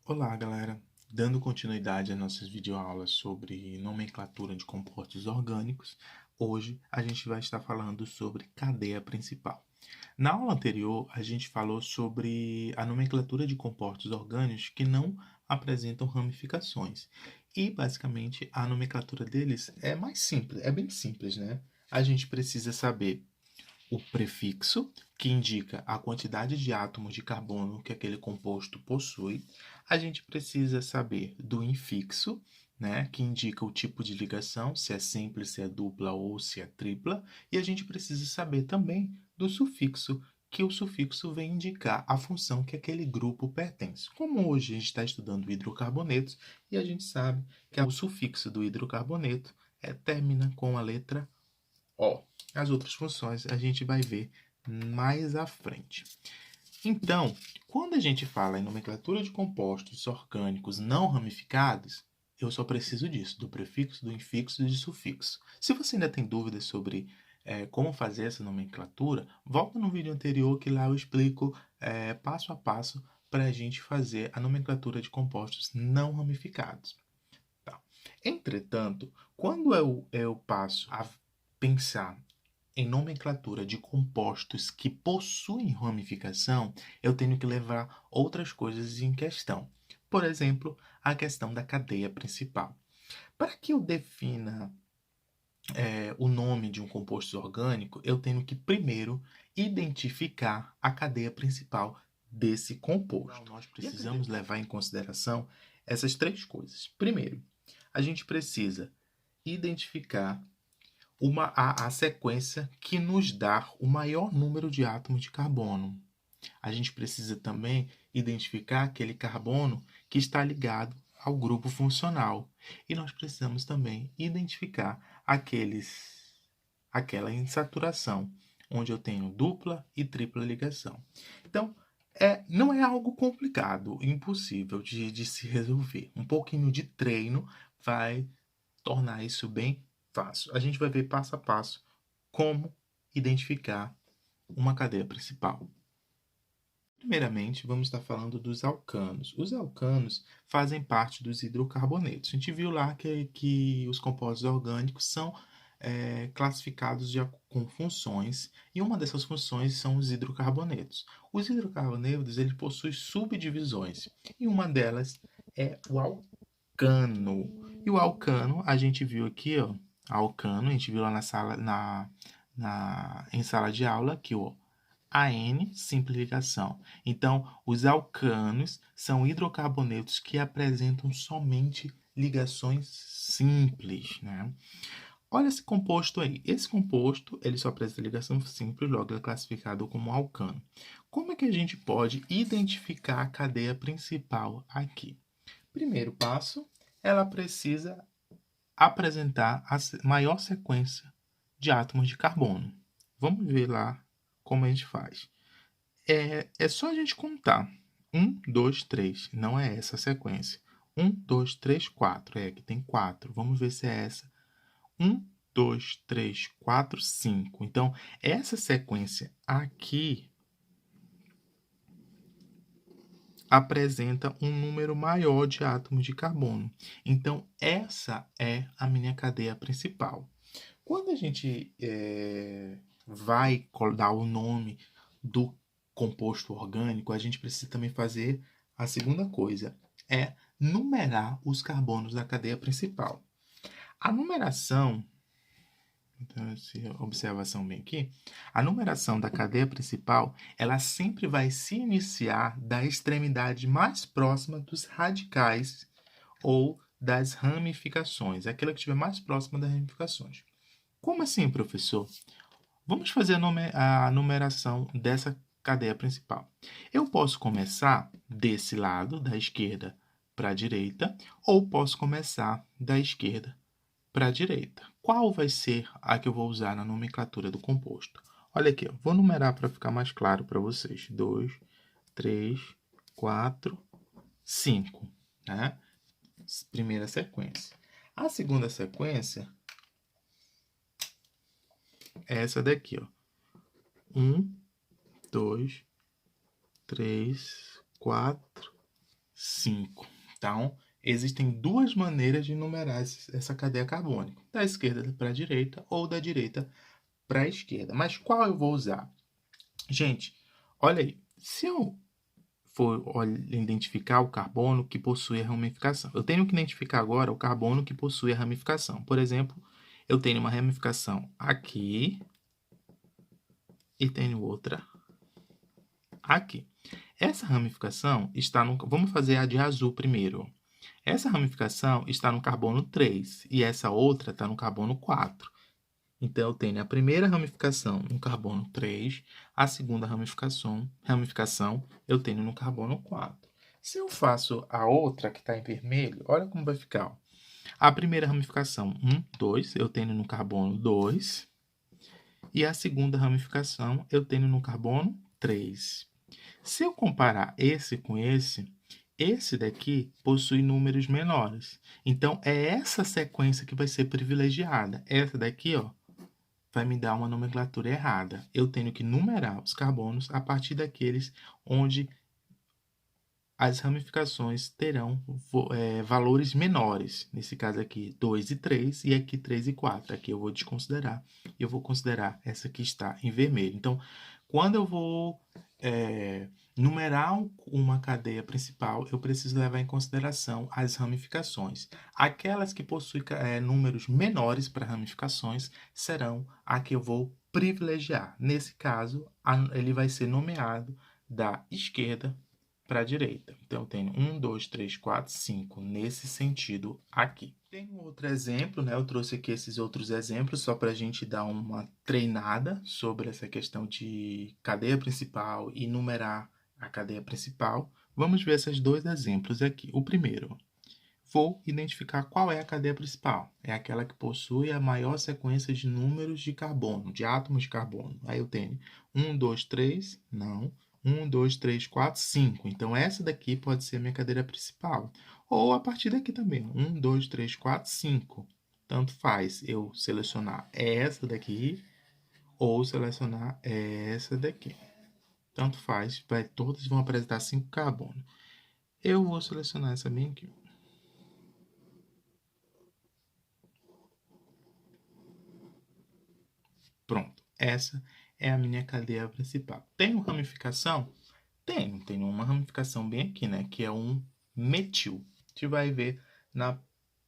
Olá, galera! Dando continuidade às nossas videoaulas sobre nomenclatura de compostos orgânicos, hoje a gente vai estar falando sobre cadeia principal. Na aula anterior, a gente falou sobre a nomenclatura de compostos orgânicos que não apresentam ramificações. E, basicamente, a nomenclatura deles é mais simples, é bem simples, né? A gente precisa saber o prefixo, que indica a quantidade de átomos de carbono que aquele composto possui. A gente precisa saber do infixo, né, que indica o tipo de ligação, se é simples, se é dupla ou se é tripla. E a gente precisa saber também do sufixo, que o sufixo vem indicar a função que aquele grupo pertence. Como hoje a gente está estudando hidrocarbonetos, e a gente sabe que o sufixo do hidrocarboneto termina com a letra O. As outras funções a gente vai ver mais à frente. Então, quando a gente fala em nomenclatura de compostos orgânicos não ramificados, eu só preciso disso, do prefixo, do infixo e do sufixo. Se você ainda tem dúvidas sobre como fazer essa nomenclatura, volta no vídeo anterior que lá eu explico passo a passo para a gente fazer a nomenclatura de compostos não ramificados. Tá. Entretanto, quando eu passo a pensar em nomenclatura de compostos que possuem ramificação, eu tenho que levar outras coisas em questão. Por exemplo, a questão da cadeia principal. Para que eu defina o nome de um composto orgânico, eu tenho que primeiro identificar a cadeia principal desse composto. Então, nós precisamos levar em consideração essas três coisas. Primeiro, a gente precisa identificar a sequência que nos dá o maior número de átomos de carbono. A gente precisa também identificar aquele carbono que está ligado ao grupo funcional. E nós precisamos também identificar aquela insaturação, onde eu tenho dupla e tripla ligação. Então, não é algo complicado, impossível de se resolver. Um pouquinho de treino vai tornar isso bem fácil. A gente vai ver passo a passo como identificar uma cadeia principal. Primeiramente, vamos estar falando dos alcanos. Os alcanos fazem parte dos hidrocarbonetos. A gente viu lá que os compostos orgânicos são classificados com funções, e uma dessas funções são os hidrocarbonetos. Os hidrocarbonetos eles possuem subdivisões, e uma delas é o alcano. E o alcano, a gente viu aqui, ó, alcano, a gente viu lá na sala, em sala de aula, que o AN, simplificação. Então, os alcanos são hidrocarbonetos que apresentam somente ligações simples, né? Olha esse composto aí. Esse composto, ele só apresenta ligação simples, logo é classificado como alcano. Como é que a gente pode identificar a cadeia principal aqui? Primeiro passo, ela precisa apresentar a maior sequência de átomos de carbono. Vamos ver lá como a gente faz. É só a gente contar. 1, 2, 3. Não é essa a sequência. 1, 2, 3, 4. Aqui tem 4. Vamos ver se é essa. 1, 2, 3, 4, 5. Então, essa sequência aqui apresenta um número maior de átomos de carbono. Então, essa é a minha cadeia principal. Quando a gente vai dar o nome do composto orgânico, a gente precisa também fazer a segunda coisa, é numerar os carbonos da cadeia principal. A numeração, então, essa observação bem aqui, a numeração da cadeia principal, ela sempre vai se iniciar da extremidade mais próxima dos radicais ou das ramificações, aquela que estiver mais próxima das ramificações. Como assim, professor? Vamos fazer a numeração dessa cadeia principal. Eu posso começar desse lado, da esquerda para a direita, ou posso começar da esquerda para a direita. Qual vai ser a que eu vou usar na nomenclatura do composto? Olha aqui, vou numerar para ficar mais claro para vocês. 2, 3, 4, 5. Né? Primeira sequência. A segunda sequência é essa daqui, ó. 1, 2, 3, 4, 5. 5. Então, existem duas maneiras de numerar essa cadeia carbônica, da esquerda para a direita ou da direita para a esquerda. Mas qual eu vou usar? Gente, olha aí, se eu for identificar o carbono que possui a ramificação, eu tenho que identificar agora o carbono que possui a ramificação. Por exemplo, eu tenho uma ramificação aqui e tenho outra aqui. Essa ramificação está no... Vamos fazer a de azul primeiro. Essa ramificação está no carbono 3 e essa outra está no carbono 4. Então, eu tenho a primeira ramificação no carbono 3, a segunda ramificação eu tenho no carbono 4. Se eu faço a outra que está em vermelho, olha como vai ficar. A primeira ramificação, 1, 2, eu tenho no carbono 2. E a segunda ramificação eu tenho no carbono 3. Se eu comparar esse com esse daqui possui números menores. Então, é essa sequência que vai ser privilegiada. Essa daqui, ó, vai me dar uma nomenclatura errada. Eu tenho que numerar os carbonos a partir daqueles onde as ramificações terão valores menores. Nesse caso aqui, 2 e 3, e aqui 3 e 4. Aqui eu vou desconsiderar. Eu vou considerar essa que está em vermelho. Então, quando eu vou numerar uma cadeia principal, eu preciso levar em consideração as ramificações. Aquelas que possuem números menores para ramificações serão a que eu vou privilegiar. Nesse caso, ele vai ser nomeado da esquerda para a direita. Então, eu tenho 1, 2, 3, 4, 5, nesse sentido aqui. Tem um outro exemplo, né? Eu trouxe aqui esses outros exemplos só para a gente dar uma treinada sobre essa questão de cadeia principal e numerar a cadeia principal. Vamos ver esses dois exemplos aqui. O primeiro, vou identificar qual é a cadeia principal. É aquela que possui a maior sequência de números de carbono, de átomos de carbono. Aí eu tenho 1, 2, 3, não. 1, 2, 3, 4, 5. Então, essa daqui pode ser a minha cadeia principal. Ou a partir daqui também. 1, 2, 3, 4, 5. Tanto faz eu selecionar essa daqui ou selecionar essa daqui. Tanto faz, todas vão apresentar 5 carbono. Eu vou selecionar essa bem aqui. Pronto, essa é a minha cadeia principal. Tenho ramificação? Tenho uma ramificação bem aqui, né? Que é um metil. A gente vai ver na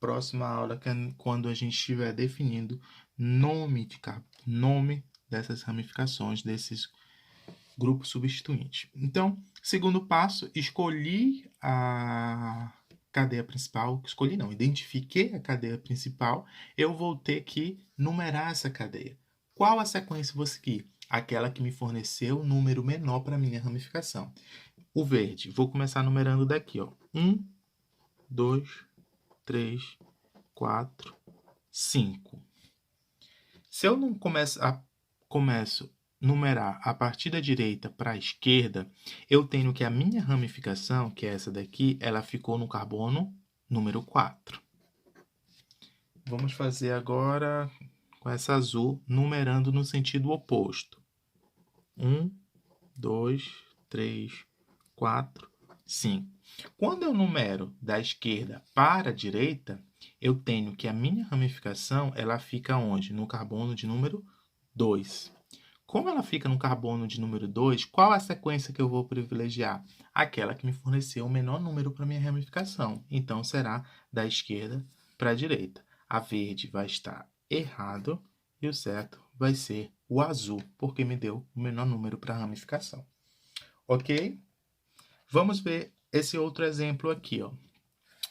próxima aula, quando a gente estiver definindo nome dessas ramificações, desses grupos substituintes. Então, segundo passo, escolhi a cadeia principal. Escolhi não, identifiquei a cadeia principal. Eu vou ter que numerar essa cadeia. Qual a sequência vou seguir? Aquela que me forneceu o número menor para a minha ramificação. O verde, vou começar numerando daqui, ó. 1, 2, 3, 4, 5. Se eu não começo a numerar a partir da direita para a esquerda, eu tenho que a minha ramificação, que é essa daqui, ela ficou no carbono número 4. Vamos fazer agora com essa azul, numerando no sentido oposto. 1, 2, 3, 4, 5. Quando eu numero da esquerda para a direita, eu tenho que a minha ramificação ela fica onde? No carbono de número 2. Como ela fica no carbono de número 2, qual a sequência que eu vou privilegiar? Aquela que me forneceu o menor número para minha ramificação. Então, será da esquerda para a direita. A verde vai estar errado e o certo vai ser o azul, porque me deu o menor número para a ramificação. Ok? Vamos ver esse outro exemplo aqui, ó.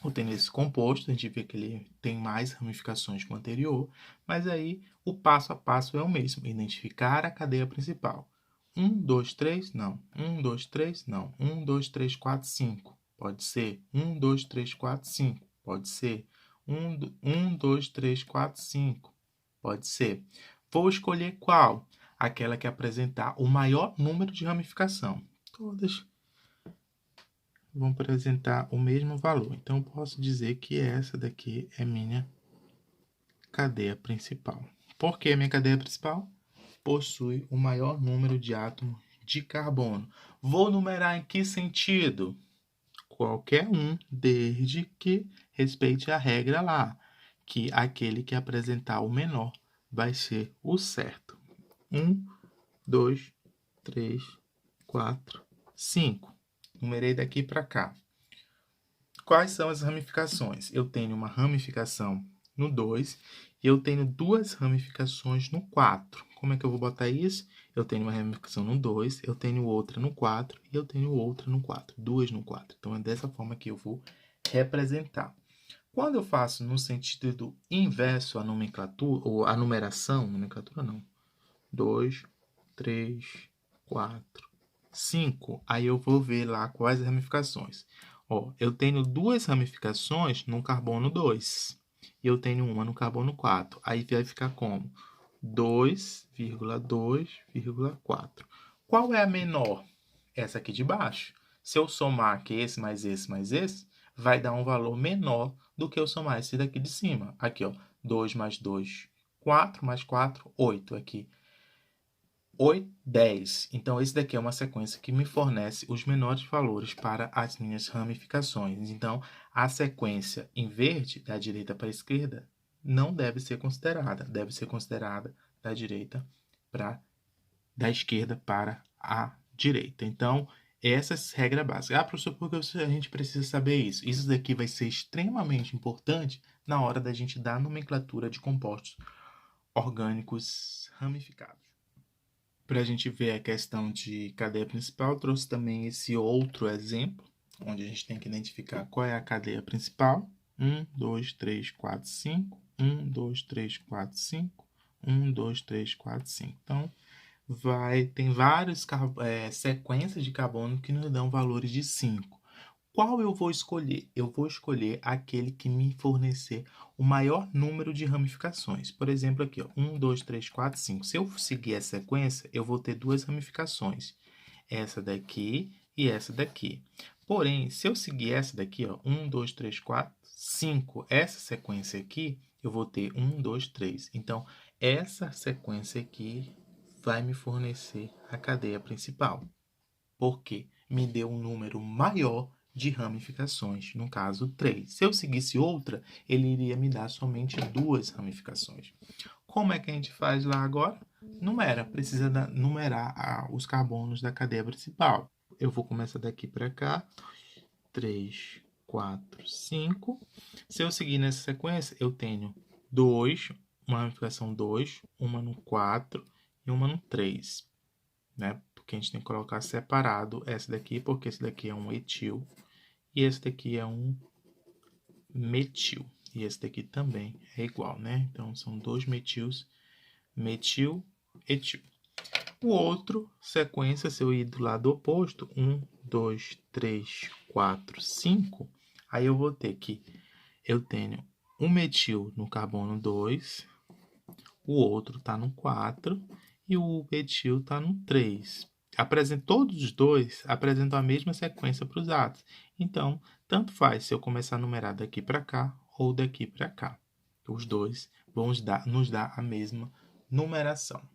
Eu tenho esse composto, a gente vê que ele tem mais ramificações que o anterior, mas aí o passo a passo é o mesmo, identificar a cadeia principal. 1, 2, 3, não. 1, 2, 3, não. 1, 2, 3, 4, 5. Pode ser. 1, 2, 3, 4, 5. Pode ser. 1, 2, 3, 4, 5. Pode ser. Vou escolher qual? Aquela que apresentar o maior número de ramificação. Todas vão apresentar o mesmo valor. Então, eu posso dizer que essa daqui é minha cadeia principal. Por que minha cadeia principal? Possui o maior número de átomos de carbono. Vou numerar em que sentido? qualquer um, desde que respeite a regra lá, que aquele que apresentar o menor vai ser o certo. 1, 2, 3, 4, 5. Numerei daqui para cá. Quais são as ramificações? Eu tenho uma ramificação no 2 e eu tenho duas ramificações no 4. Como é que eu vou botar isso? Eu tenho uma ramificação no 2, eu tenho outra no 4 e eu tenho outra no 4. Duas no 4. Então, é dessa forma que eu vou representar. Quando eu faço no sentido inverso a nomenclatura, ou a numeração, nomenclatura não, 2, 3, 4, 5, aí eu vou ver lá quais as ramificações. Ó, eu tenho duas ramificações no carbono 2 e eu tenho uma no carbono 4. Aí vai ficar como? 2,2,4. Qual é a menor? Essa aqui de baixo. Se eu somar aqui esse mais esse mais esse, vai dar um valor menor do que eu somar esse daqui de cima. Aqui, ó, 2 mais 2, 4 mais 4, 8 aqui. 8, 10. Então, esse daqui é uma sequência que me fornece os menores valores para as minhas ramificações. Então, a sequência em verde, da direita para a esquerda, não deve ser considerada. Deve ser considerada da esquerda para a direita. Então, essa é a regra básica. Ah, professor, por que a gente precisa saber isso? Isso daqui vai ser extremamente importante na hora da gente dar a nomenclatura de compostos orgânicos ramificados. Para a gente ver a questão de cadeia principal, trouxe também esse outro exemplo, onde a gente tem que identificar qual é a cadeia principal. 1, 2, 3, 4, 5. 1, 2, 3, 4, 5. 1, 2, 3, 4, 5. Então, tem várias sequências de carbono que nos dão valores de 5. Qual eu vou escolher? Eu vou escolher aquele que me fornecer o maior número de ramificações. Por exemplo, aqui, ó, 1, 2, 3, 4, 5. Se eu seguir essa sequência, eu vou ter duas ramificações. Essa daqui e essa daqui. Porém, se eu seguir essa daqui, ó, 1, 2, 3, 4, 5, essa sequência aqui, eu vou ter 1, 2, 3. Então, essa sequência aqui vai me fornecer a cadeia principal. Por quê? Me deu um número maior de ramificações, no caso 3. Se eu seguisse outra, ele iria me dar somente duas ramificações. Como é que a gente faz lá agora? Precisa numerar os carbonos da cadeia principal. Eu vou começar daqui para cá, 3, 4, 5. Se eu seguir nessa sequência, eu tenho 2, uma ramificação 2, uma no 4 e uma no 3, né? Porque a gente tem que colocar separado essa daqui, porque esse daqui é um etil e esse daqui é um metil. E esse daqui também é igual, né? Então, são dois metils, metil, etil. O outro, sequência, se eu ir do lado oposto, 1, 2, 3, 4, 5, aí eu vou ter que, eu tenho um metil no carbono 2, o outro está no 4 e o metil está no 3. Todos os dois apresentam a mesma sequência para os átomos. Então, tanto faz se eu começar a numerar daqui para cá ou daqui para cá. Os dois vão nos dar a mesma numeração.